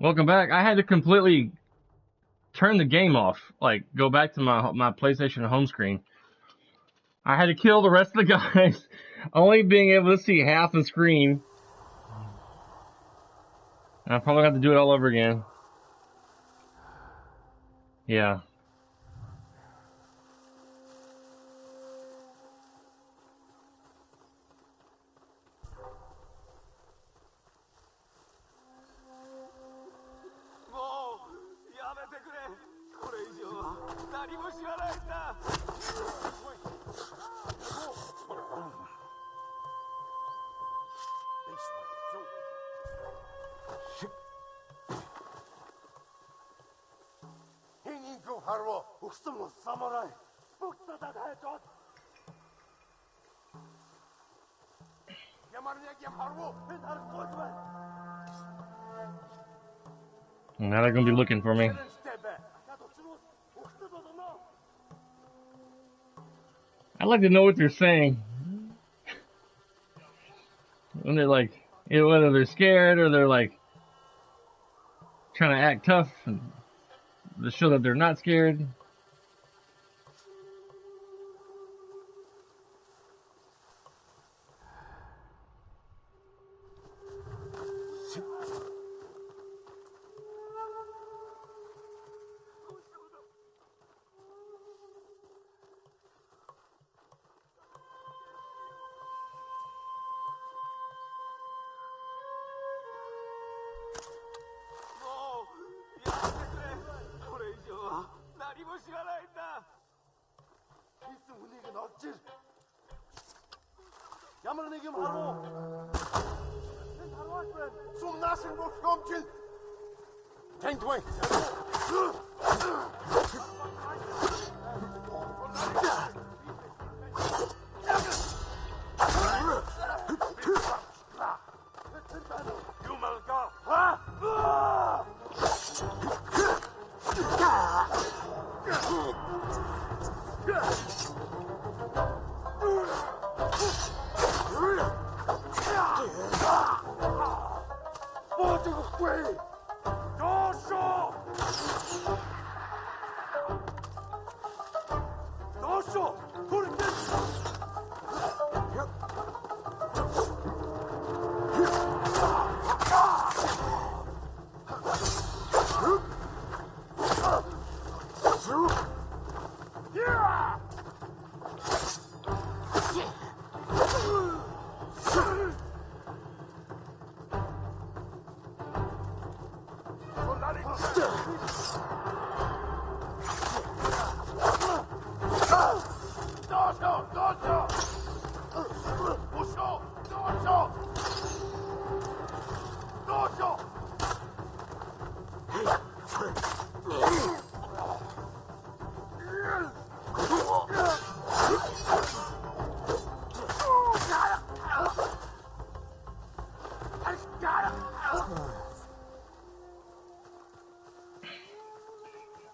Welcome back. I had to completely turn the game off, like go back to my PlayStation home screen. I had to kill the rest of the guys, only being able to see half the screen. And I probably have to do it all over again. Yeah. Now they're gonna be looking for me. I'd like to know what they're saying. When they're like, whether they're scared or they're like trying to act tough and to show that they're not scared.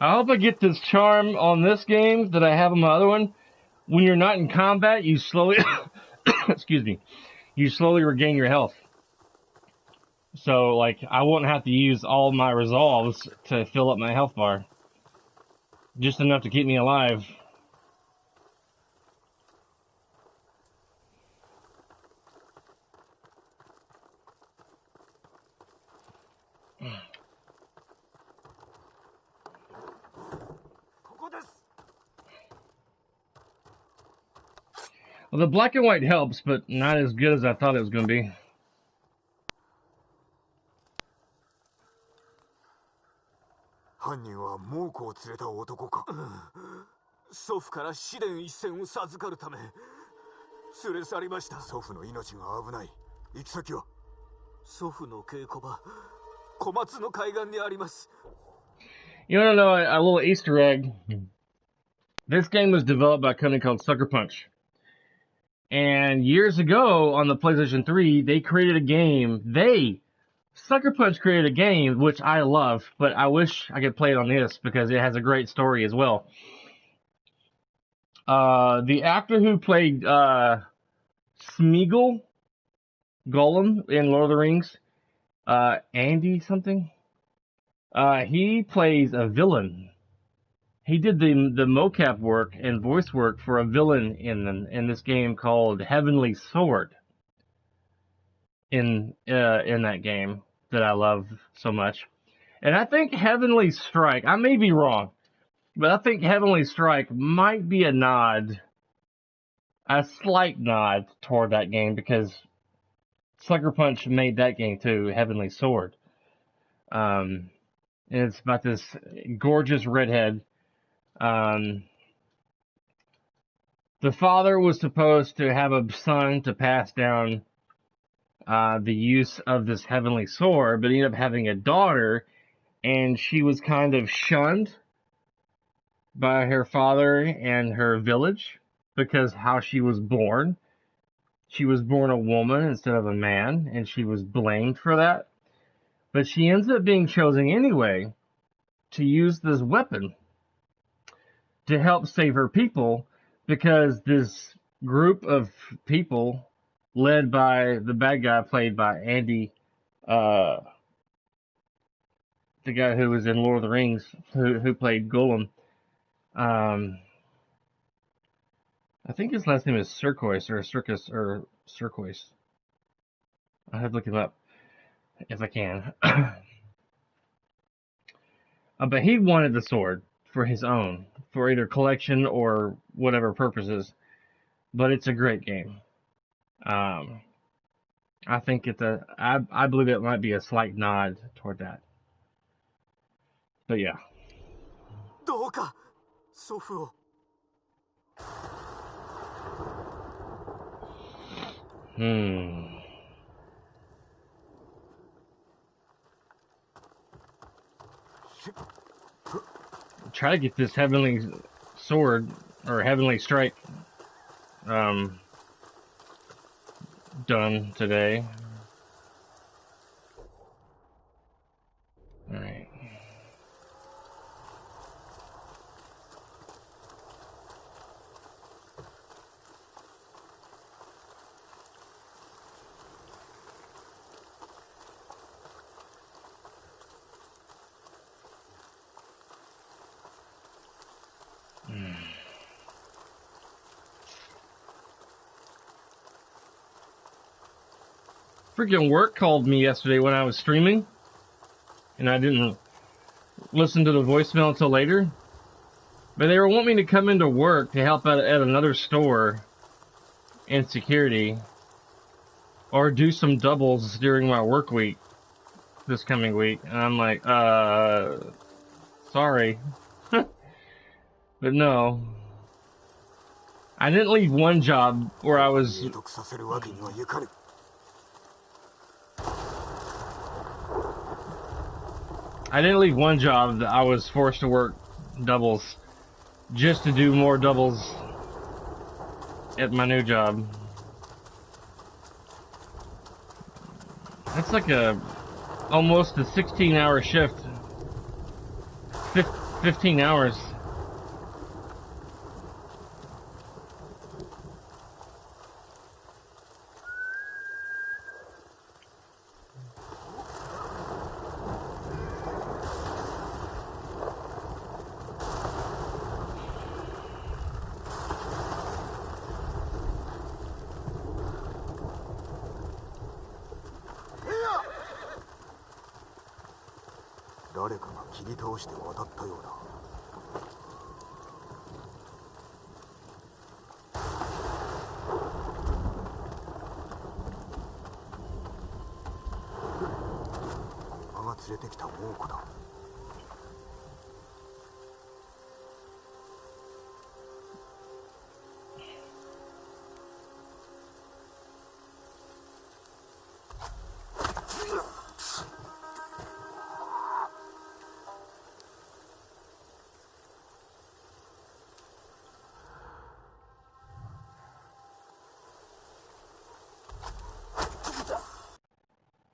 I hope I get this charm on this game that I have on my other one. When you're not in combat, you slowly, excuse me, you slowly regain your health. So, like, I won't have to use all my resolves to fill up my health bar. Just enough to keep me alive. Well, the black and white helps, but not as good as I thought it was going to be. 犯人は猛虎を連れた男か。祖父から試練一戦を授かるため連れ去りました。祖父の命が危ない。行き先は？祖父の稽古場、小松の海岸にあります。 You want to know a little Easter egg? This game was developed by a company called Sucker Punch. And years ago on the PlayStation 3, they created a game. Sucker Punch created a game, which I love, but I wish I could play it on this because it has a great story as well. The actor who played Smeagol, Gollum in Lord of the Rings, Andy something, He plays a villain. He did the mocap work and voice work for a villain in this game called Heavenly Sword. In that game that I love so much, and I think Heavenly Strike. I may be wrong, but I think Heavenly Strike might be a slight nod toward that game because Sucker Punch made that game too, Heavenly Sword. And it's about this gorgeous redhead. The father was supposed to have a son to pass down the use of this Heavenly Sword, but he ended up having a daughter, and she was kind of shunned by her father and her village because how she was born. She was born a woman instead of a man, and she was blamed for that. But she ends up being chosen anyway to use this weapon to help save her people because this group of people led by the bad guy played by Andy, the guy who was in Lord of the Rings, who played Gollum. I think his last name is Circois or Circus or Circois. I have to look him up if I can. But he wanted the sword for his own, for either collection or whatever purposes. But it's a great game. I think I believe it might be a slight nod toward that. But yeah. どうか祖父を Try to get this Heavenly Sword or Heavenly Strike done today. Alright. Freaking work called me yesterday when I was streaming, and I didn't listen to the voicemail until later. But they were wanting me to come into work to help out at another store in security, or do some doubles during my work week this coming week. And I'm like, sorry. But no. I didn't leave one job where I was... 得させるわけにはいかぬ I didn't leave one job that I was forced to work doubles just to do more doubles at my new job. That's like almost a 16-hour shift. 15 hours.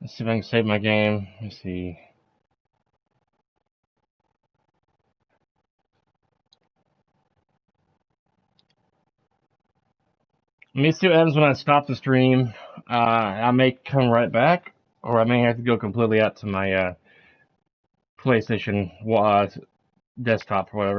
Let's see if I can save my game. Let's see. Let me see what happens when I stop the stream. I may come right back, or I may have to go completely out to my PlayStation desktop or whatever.